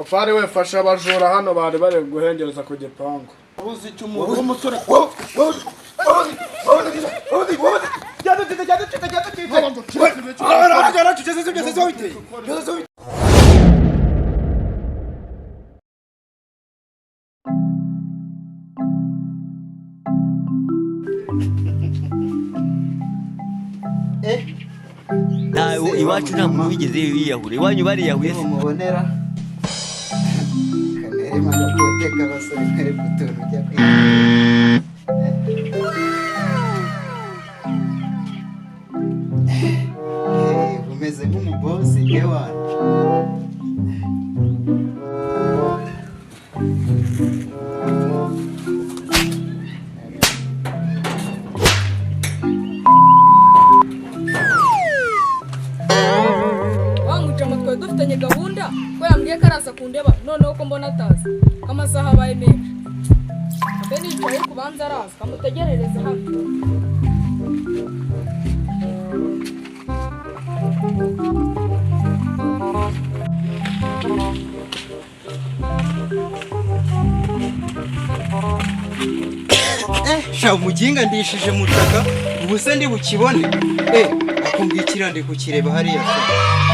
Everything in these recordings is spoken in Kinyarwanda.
Fari we fasha abajura hano bari bari guhengereza ku gipangu. Ubuzi cy'umuntu w'umusore. Iwacu nta muntu wigeze yiyahura. Iwanyu bariyahuye se? Mubonera kanere mana guteka abasore kare gutura ujya kwiga. Umeze nk'umubosi yewe. Dufitanye gahunda ko yambwiye ko araza kundeba noneho ko mbona atazi amasaha abaye menshi mbe nicaye kubanza araza kamutegerereze hano. Sha umuginga ndishije mutaka ubu se ndi bukibone akumbikira ndi kukireba hariya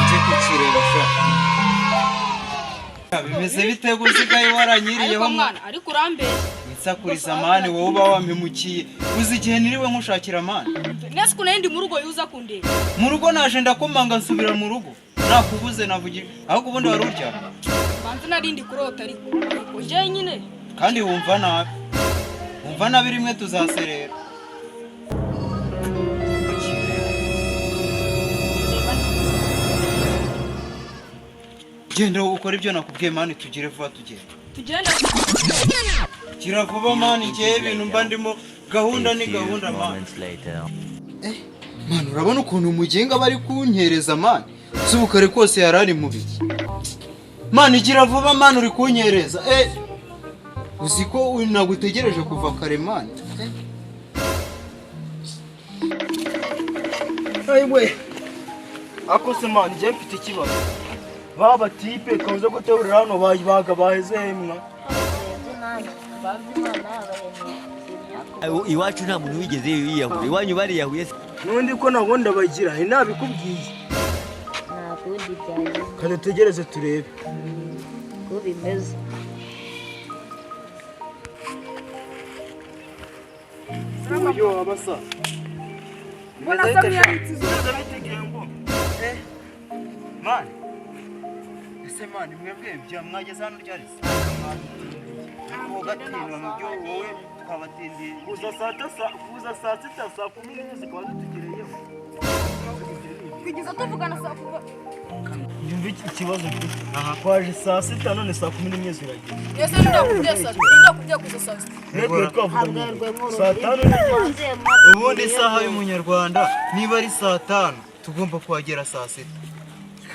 nje kukireba sha bimeze bite gusigaye waranyiriyeho mwana ariko urambere nsakuriza mani wowe uba wampemukiye uzi igihe niriwe nkushakira mani nese kunendi mu rugo yuza kundeba mu rugo naje ndakomanga nsubira mu rugo nakubuze navugira ahubwo ubundi wari uryama banze narindi kurota ariko nje nyine kandi wumva nabi rimwe tuzaserera genda ukora ibyo nakubwiye mani tugire vuba tugenda gira vuba mani ngiye ibintu mba ndimo gahunda ni gahunda mani mani urabona ukuntu umugenga bari kunyereza mani subukare kose yarari mu biki mani gira vuba mani uri kunyereza uzi ko nagutegereje kuva kare mani Ayiwe akose mani ngiye mfite ikibazo baba tipe kanze guterura hano bayibaga baheze hemwa. Iwacu nta muntu wigeze yiyahura. Iwanyu bariyahuye se? Nundi ko nabonda bagira ntabikubwiye. Nakundi cyane. Kandi tegereze turebe. Ko bimeze. Yo abasa. Mbona samya ntizuza bitegeye ngo. Man. Ese man mwebwe bya mwageze hano ryari se? Ko gatino mu byo wowe twabatindi. Kuza saa 6 saa 10 zikaba zitugereyeho. Kugeza tuvugana saa 10. Yumva ikibazo gito. Aha kwaje saa 6 none saa 10 ziragenda. Yese ndakubwiye kuza saa 6. Nibwo twavuganye. Saa 5 ubundi isaha y'umunyarwanda niba ari saa 5 tugomba kuhagera saa 6.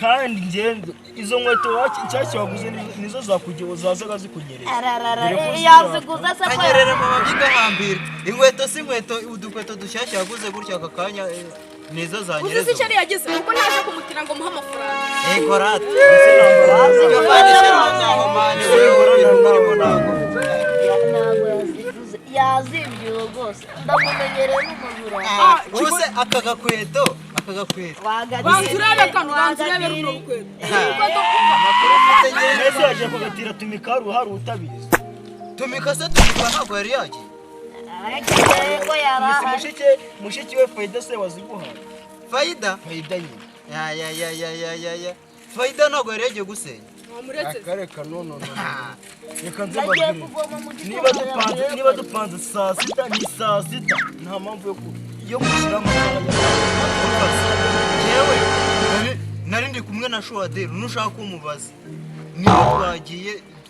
Kandi ngendo izo nkweto wacyashye waguze nizo zakugiye zazaga zikunyereye. Yaziguza se anyerere mu babyiga hambira inkweto si inkweto udukweto dushyashya yaguze gutya aka kanya nizo zanyereza. Uzi cyari yagize nuko naje kumutira ngo muha amafaranga. Korate yo bane cyangwa mane urimo nago yazibye rwose ndamumenyereye n'umujura. Ubuse akagakweto banzurebe kanu banzurebe runo kweto. Amakuru afite neza yaje kugatira tumikaru hari utabizi. Tumikase tumikwa ntabwo yari yagiye. Ko yarahaje. Mushiki we Faida se waziguha. Faida nyine. Ya. Faida ntabwo yari yagiye gusenya. Akareka no. Reka nze babwire. Niba dupanze saa 6 ni saa 6 nta mpamvu yo gushyira mu yewe narindi kumwe na Shoadero nushaka kumubaza niba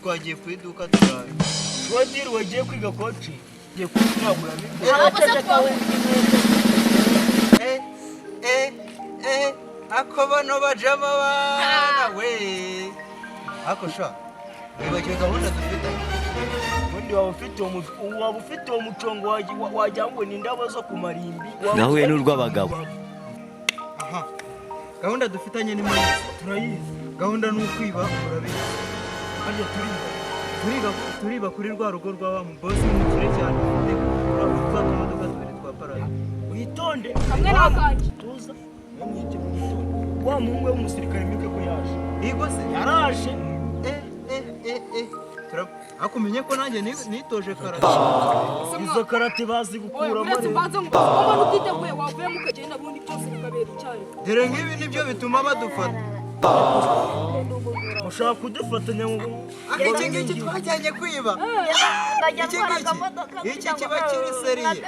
twagiye ku iduka turaye. Shoadero wagiye kwiga koci ye kunagura akobano bajama bana we akosha nibagiwe gahunda dufite. Ubundi waba ufite uwo mucongo wajya ngo ni indabo zo ku marimbi nahuye n'urw'abagabo. Aha gahunda dufitanye ni muri turayizi. Gahunda ni ukwiba urabizi. turiba kuri rwa rugo rwa mu boss w'umukire cyane ufite twa tumodoka tubiri twa parade witonde hamwe n'akanje tuza umwite mu gitondo wa muhungu w'umusirikare mike ko yaje Igo se yaraje akumenye ko nanjye nitoje karate izo karate bazi gukuramo uretse mbanze ngo umuntu utiteguye wavuye mu kagenda bundi byose bikabera icyayi dore nk'ibi nibyo bituma badufata ushaka kudufatanya ngo iki ngiki twajyanye kwiba iki kiba kiri seriye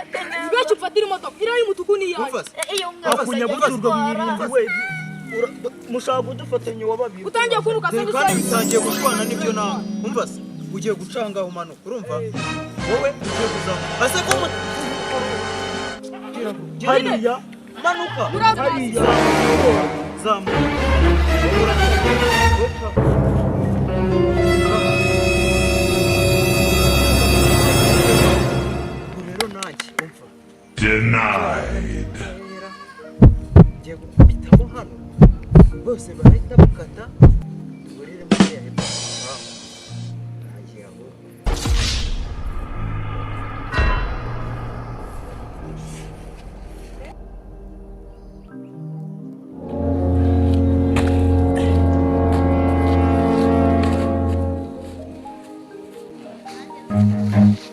ibyo ufatira imodoka iriya y'umutuku ni iyawe akunya guturwa mu irindi we mushaka kudufatanya wa babiri utangiye kuruka se kandi bitangiye gushwana nibyo nawe umva se ugiye gucanga umanuka urumva wowe ugiye kuzamuka ase ko hariya manuka hariya zamuka rero nanjye umva Denied. ngiye gukubitamo hano bose barahita bukata tuburire muri ya hepfo ntagira ngo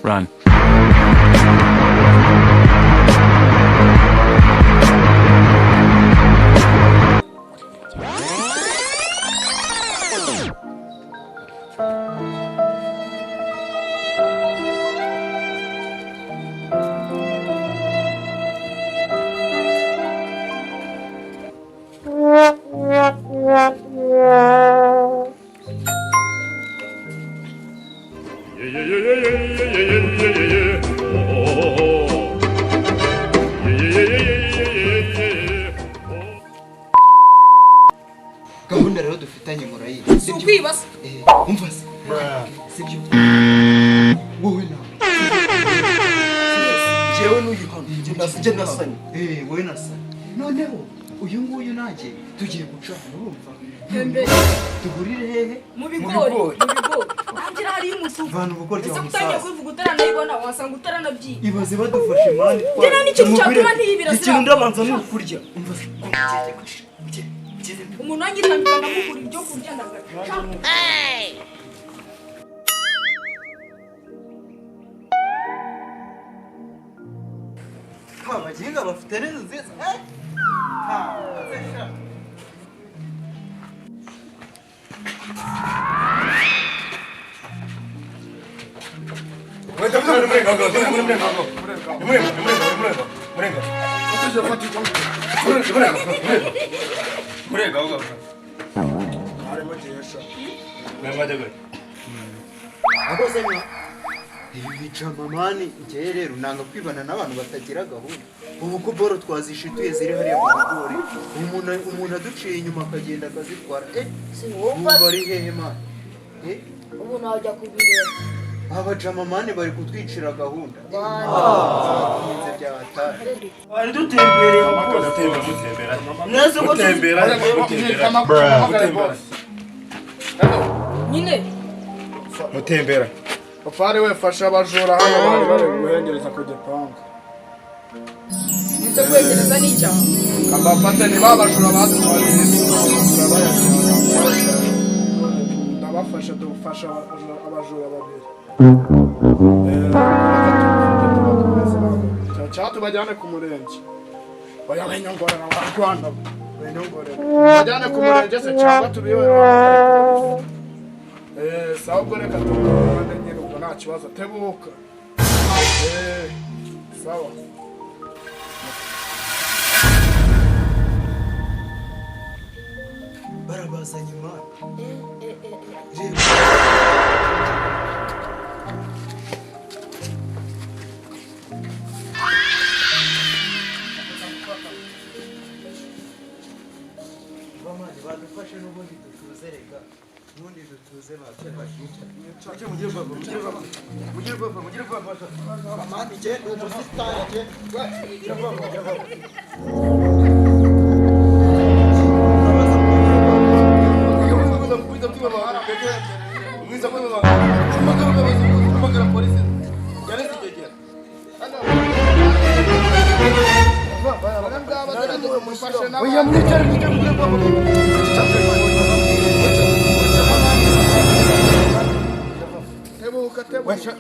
Run. gahunda rero dufitanye murayizi si ukwibasa umva se sibyo wowe nawe jewe n'uyu hano njye nasanye wowe nasanye noneho uyu nguyu nanjye tugiye gucana urumva tugurire hehe mu bigori nangira hari umutuku vana ubukoryo ese wa utangiye musaza kubivuga utaranayibona wasanga utaranabyiga ibaze badufashe mani njye nta n'ikintu cyatuma ntiyibira ikintu ndabanza ni ukurya umuntu wangitambika ndamugura ibyo kurya ndagaca abaginga bafite n'inzu nziza ibi bicama mani njyewe rero nanga kwibana n'abantu batagira gahunda ubu ko boro twazishituye ziri hariya mu bigori umuntu aduciye inyuma akagenda akazitwara ubu bari hehe mani ubu najya kubireba abajama mani bari kutwicira gahunda nze byahatari wari dutembereye neza ko nyine mutembera Pafari we fasha abajura hano bari bari guhengereza ku gipangu nze kwegereza n'icyaha kabafate ni babajura batwariye ndabafasha dufasha abajura babiri cyatu bajyane ku murenge bayabenyongorera barwana benyongorera bajyane ku murenge se cyangwa tubiwe sawa ubwo reka tubone nyine ubwo nta kibazo tebuka sawa barabazanye mani badufashe n'ubundi dutuze reka ubundi dutuze badufashe mugire bava amani genda umusitani genda Biza kwa mama. Hamagara polisi. Yari sigegera. Oya mwicara tebuka tebuka.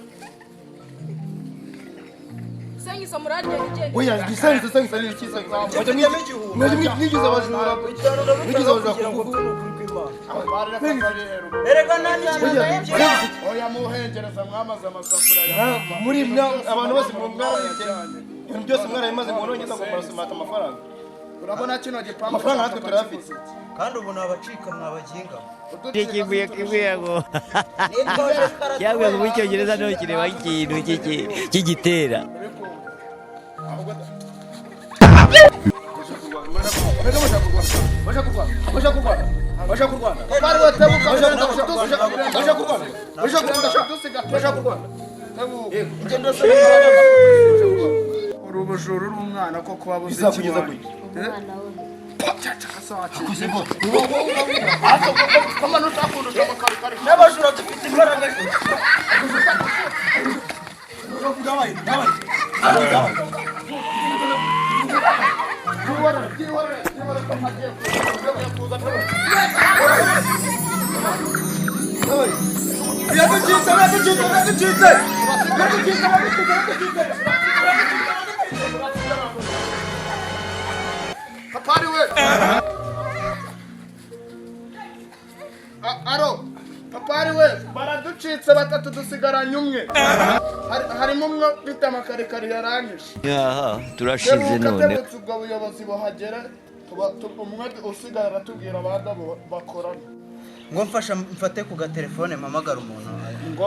Sengisa muradi agende. Oya gisengisa ni kiza. Mwaje abajura. Mwigize abajura kuko. Erega nani Oya muhengereza mwamaza amasafuriya. Muri abantu bose mu mwarabicyane. Ibintu byose mwarabimaze ngo nongeza ngo murasumata amafaranga. Urabona kino gipampa amafaranga natwe turafite. kandi ubu nabacika mwabaginga kivuye ngo yavuye ngo mu cyongereza no kireba ikintu cy'igitera urubujuru uri umwana ko kuba buzi bizakugeza kuri umwana we n'abajura dufite imbaraga Papari we. Aro. Papari we. Baraducitse batatu dusigaranye umwe. Harimo umwe bita amakarekare yaranyishe. yaha turashize none ubwo buyobozi buhagera umwe usigara atubwira abandi bakorana. ngo mfasha mfate ku gatelefone mpamagara umuntu Ngo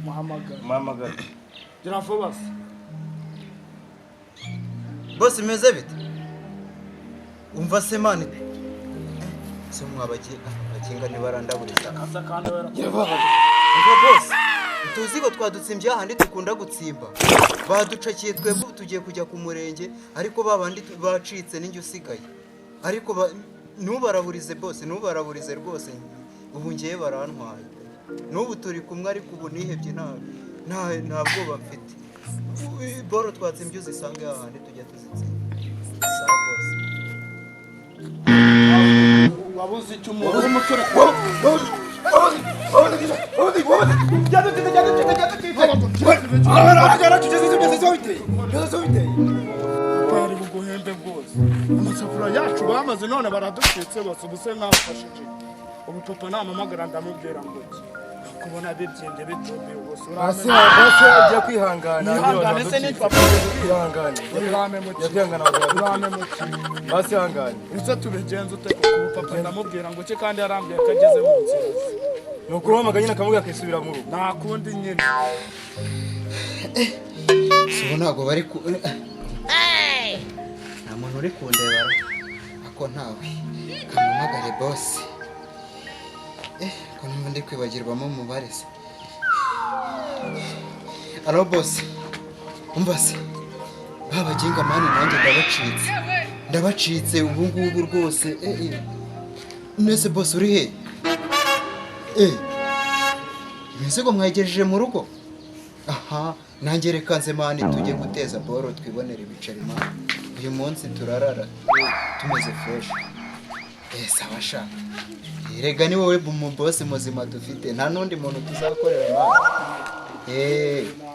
muhamagara. Gira vuba se. bose imeze bite umva se mani se mwabakinga nibarandaburiza Asa kandi wera. umva bose tuzi ko twadutsimbye ahandi dukunda gutsimba baducakiye twebwe tugiye kujya ku murenge ariko babandi bacitse n'injye usigaye ariko nubaraburize bose nubaraburize rwose ubu ngiye barantwaye n'ubu turi kumwe ariko ubu nihebye nta bwoba mfite boro twatsimbye uzisange ahandi tujya tuzitsimba sawa bose Wabuze icyo umuntu bari buguhembe bwose amasafuriya yacu bamaze none baraducitse bose ubuse mwafashije ubu papa namamagara ndamubwira ngo kubona bibyende bitumye ubuse bose agiye kwihangana ihangane se nitwa kwihangana urame muki yabyangana urame muki basi ihangane use tubigenza ute kuko papa ndamubwira ngo cye kandi yarambwiye ko ageze mu nzira nuko uhamagaye nyine akamubwira akisubira mu rugo nta kundi nyine sibo ntabwo bari ku nta muntu uri kundebara ako ntawe kamamagare bosi ko numva ndi kwibagirwamo umubare se alo bosi umva se babaginga mani nanjye ndabacitse ubu ngubu rwose nese bosi uri he imizigo mwayigejeje mu rugo aha nanjye reka nze mani tujye guteza boro twibonera ibiceri mani uyu munsi turarara tumeze fresh sawa sha rega ni wowe mu bosi muzima dufite nta nundi muntu tuzakorera mani